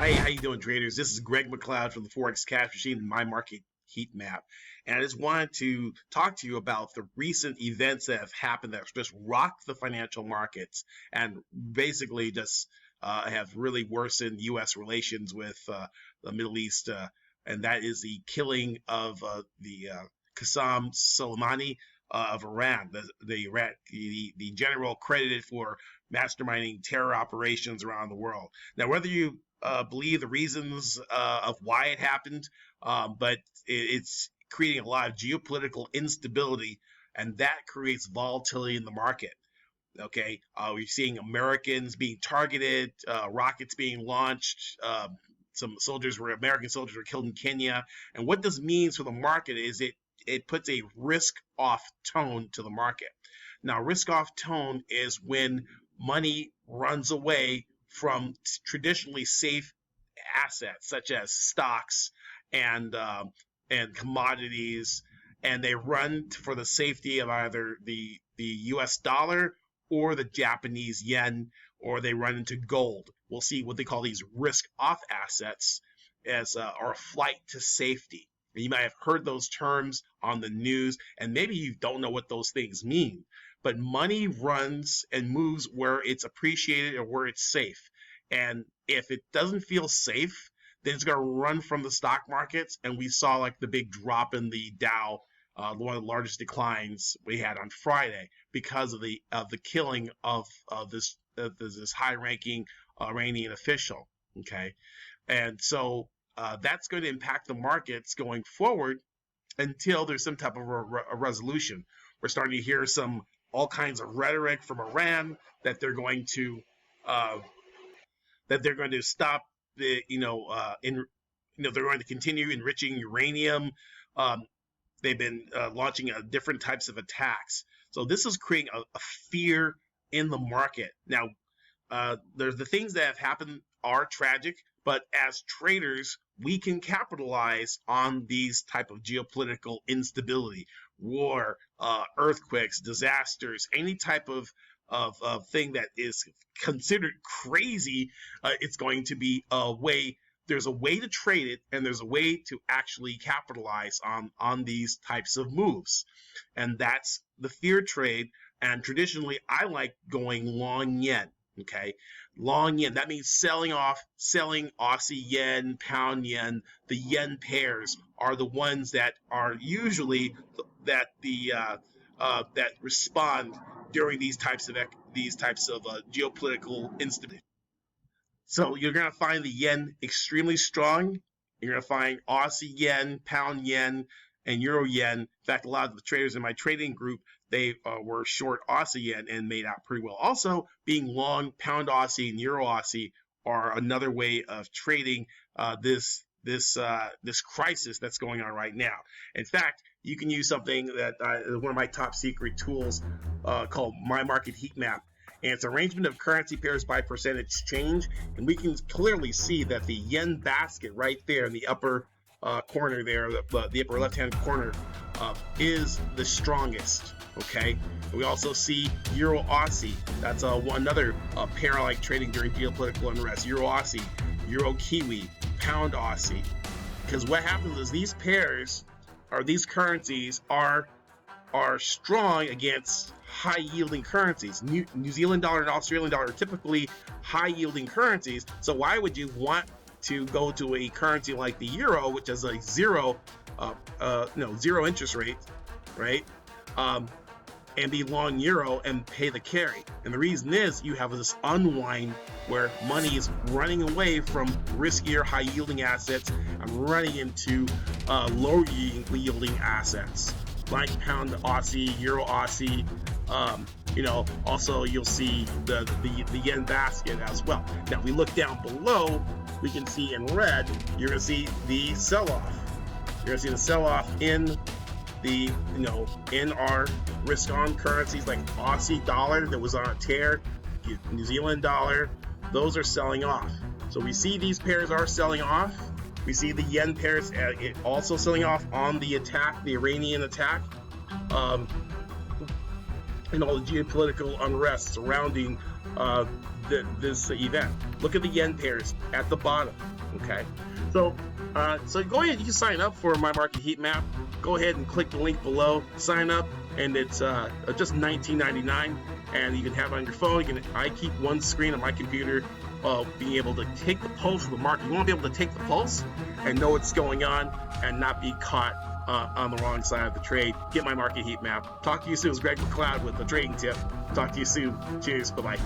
Hey, how you doing, traders? This is Greg McLeod from the Forex Cash Machine and My Market Heat Map. And I just wanted to talk to you about the recent events that have happened that have just rocked the financial markets and basically just have really worsened U.S. relations with the Middle East. And that is the killing of the Qasem Soleimani of Iran, the general credited for masterminding terror operations around the world. Now, whether you believe the reasons of why it happened, but it's creating a lot of geopolitical instability, and that creates volatility in the market. Okay, we're seeing Americans being targeted, rockets being launched. American soldiers were killed in Kenya. And what this means for the market is it puts a risk-off tone to the market. Now, risk-off tone is when money runs away from traditionally safe assets such as stocks and commodities, and they run for the safety of either the U.S. dollar or the Japanese yen, or they run into gold. We'll see what they call these risk-off assets as or a flight to safety. And you might have heard those terms on the news, and maybe you don't know what those things mean. But money runs and moves where it's appreciated or where it's safe. And if it doesn't feel safe, then it's going to run from the stock markets. And we saw like the big drop in the Dow, one of the largest declines we had on Friday because of the killing of this high-ranking Iranian official. Okay, and so that's going to impact the markets going forward until there's some type of a resolution. We're starting to hear all kinds of rhetoric from Iran that they're going to stop they're going to continue enriching uranium. They've been launching different types of attacks. So this is creating a fear in the market. Now, there's the things that have happened are tragic, but as traders, we can capitalize on these type of geopolitical instability, war, earthquakes, disasters, any type of thing that is considered crazy. It's going to be a way. There's a way to trade it, and there's a way to actually capitalize on these types of moves, and that's the fear trade. And traditionally, I like going long yen. Okay, long yen. That means selling Aussie yen, pound yen. The yen pairs are the ones that are usually that respond during these types of geopolitical instability. So you're going to find the yen extremely strong. You're going to find Aussie yen, pound yen, and euro yen. In fact, a lot of the traders in my trading group, they were short Aussie yen and made out pretty well. Also, being long pound Aussie and euro Aussie are another way of trading this crisis that's going on right now. In fact, you can use something that one of my top secret tools called My Market Heat Map. And it's arrangement of currency pairs by percentage change. And we can clearly see that the yen basket right there in the upper corner there, the upper left-hand corner, is the strongest. Okay. We also see Euro Aussie. That's another pair I like trading during geopolitical unrest. Euro Aussie, Euro Kiwi, Pound Aussie. Because what happens is these pairs or these currencies are strong against high-yielding currencies. New Zealand dollar and Australian dollar are typically high-yielding currencies. So why would you want to go to a currency like the euro, which has a zero interest rate, right? And be long euro and pay the carry. And the reason is you have this unwind where money is running away from riskier high-yielding assets and running into low-yielding assets like pound Aussie, euro Aussie. Also you'll see the yen basket as well. Now, if we look down below, we can see in red, you're going to see the sell-off. You're going to see the sell-off in in our risk-on currencies like Aussie dollar that was on a tear, New Zealand dollar, those are selling off. So we see these pairs are selling off. We see the yen pairs also selling off on the attack, the Iranian attack, and all the geopolitical unrest surrounding this event. Look at the yen pairs at the bottom. Okay, so go ahead. You can sign up for my market heat map. Go ahead and click the link below. Sign up, and it's just $19.99, and you can have it on your phone. I keep one screen on my computer, being able to take the pulse of the market. You want to be able to take the pulse and know what's going on, and not be caught on the wrong side of the trade. Get my market heat map. Talk to you soon. It's Greg McLeod with the trading tip. Talk to you soon. Cheers. Bye bye.